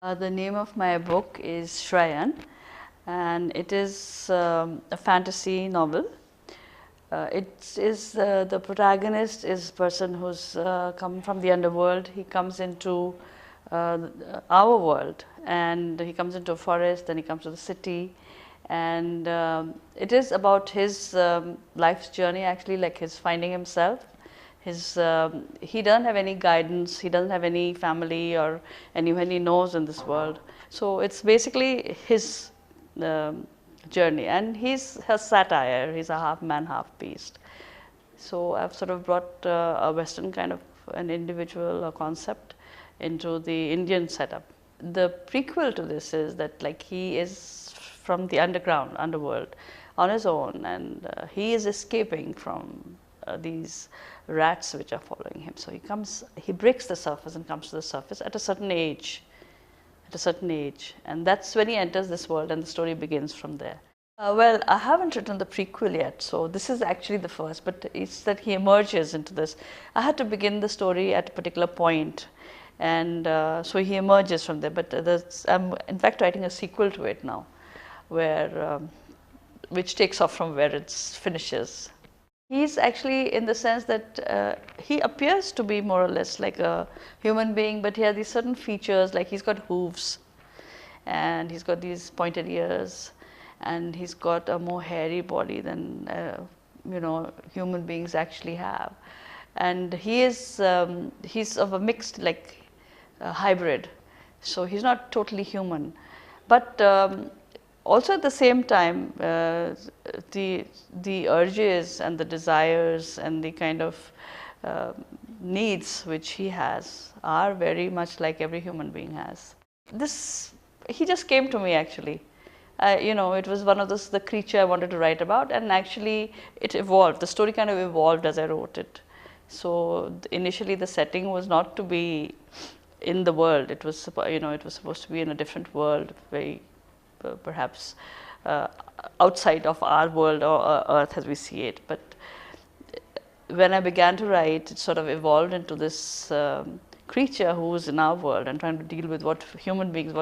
The name of my book is SHRAYAN, and it is a fantasy novel. The protagonist is a person who's come from the underworld. He comes into our world, and he comes into a forest, then he comes to the city, and it is about his life's journey, actually, like his finding himself. He doesn't have any guidance, he doesn't have any family or anyone he knows in this world. So it's basically his journey, and he's a satire. He's a half man, half beast. So I've sort of brought a Western kind of an individual or concept into the Indian setup. The prequel to this is that, like, he is from the underworld on his own, and he is escaping from these rats which are following him. So he breaks the surface and comes to the surface at a certain age, and that's when he enters this world, and the story begins from there. Well, I haven't written the prequel yet, so this is actually the first, but it's that he emerges into this. I had to begin the story at a particular point, and so he emerges from there. But I'm in fact writing a sequel to it now, which takes off from where it finishes. He's actually, in the sense that he appears to be more or less like a human being, but he has these certain features, like he's got hooves, and he's got these pointed ears, and he's got a more hairy body than human beings actually have. And he's of a mixed, like hybrid, so he's not totally human, but also at the same time, the urges and the desires and the kind of needs which he has are very much like every human being has. He just came to me, actually. It was one of the creature I wanted to write about, and actually it evolved. The story kind of evolved as I wrote it. So initially the setting was not to be in the world. It was it was supposed to be in a different world, very perhaps outside of our world or Earth as we see it. But when I began to write, it sort of evolved into this creature who is in our world and trying to deal with what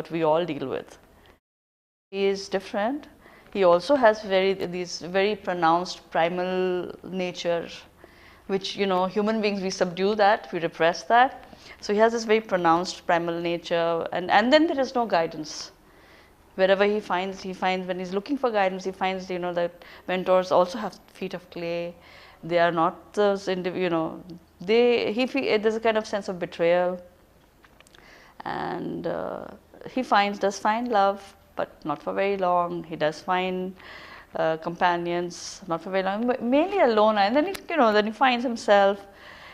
we all deal with. He is different. He also has these very pronounced primal nature, which human beings, we subdue that, we repress that. So he has this very pronounced primal nature, and then there is no guidance. Wherever he finds when he's looking for guidance, he finds that mentors also have feet of clay. They are not those there's a kind of sense of betrayal, and he does find love, but not for very long. He does find companions, not for very long, mainly alone, and then he finds himself.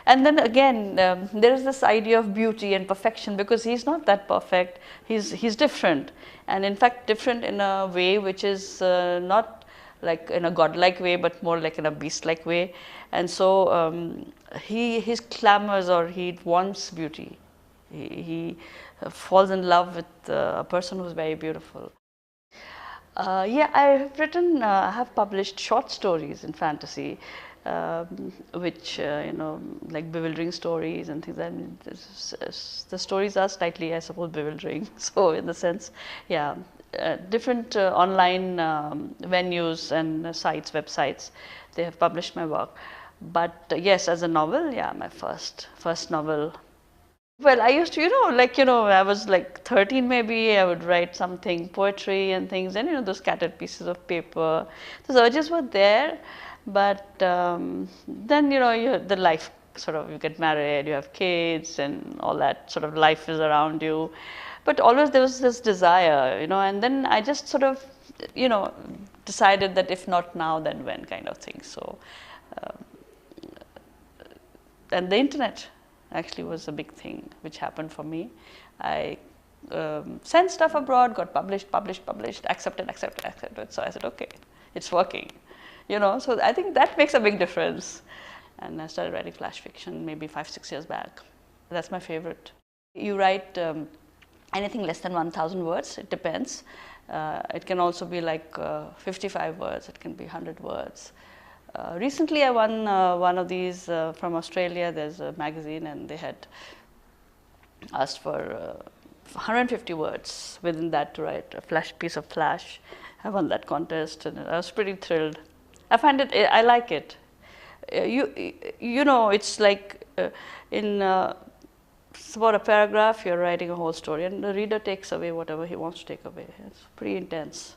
And then again, there is this idea of beauty and perfection, because he's not that perfect. He's different, and in fact different in a way which is not like in a godlike way, but more like in a beast-like way. And so he clamors, or he wants beauty. He falls in love with a person who's very beautiful. Yeah, I have published short stories in fantasy, which like bewildering stories and things. I mean, the stories are slightly, I suppose, bewildering. So in the sense, yeah, different online venues and websites, they have published my work. But yes, as a novel, yeah, my first novel. Well, I used to, I was like 13 maybe, I would write something, poetry and things, and those scattered pieces of paper. Those urges were there, but then, the life sort of, you get married, you have kids, and all that sort of life is around you. But always there was this desire, and then I just sort of, decided that if not now, then when, kind of thing. So, and the internet actually was a big thing which happened for me. I sent stuff abroad, got published, accepted. So I said, okay, it's working, So I think that makes a big difference. And I started writing flash fiction maybe 5-6 years back. That's my favorite. You write anything less than 1,000 words. It depends. It can also be like 55 words. It can be 100 words. Recently I won one of these from Australia. There's a magazine, and they had asked for 150 words within that to write a piece of flash. I won that contest, and I was pretty thrilled. I find it, I like it. You know, it's like in it's about a paragraph, you're writing a whole story, and the reader takes away whatever he wants to take away. It's pretty intense.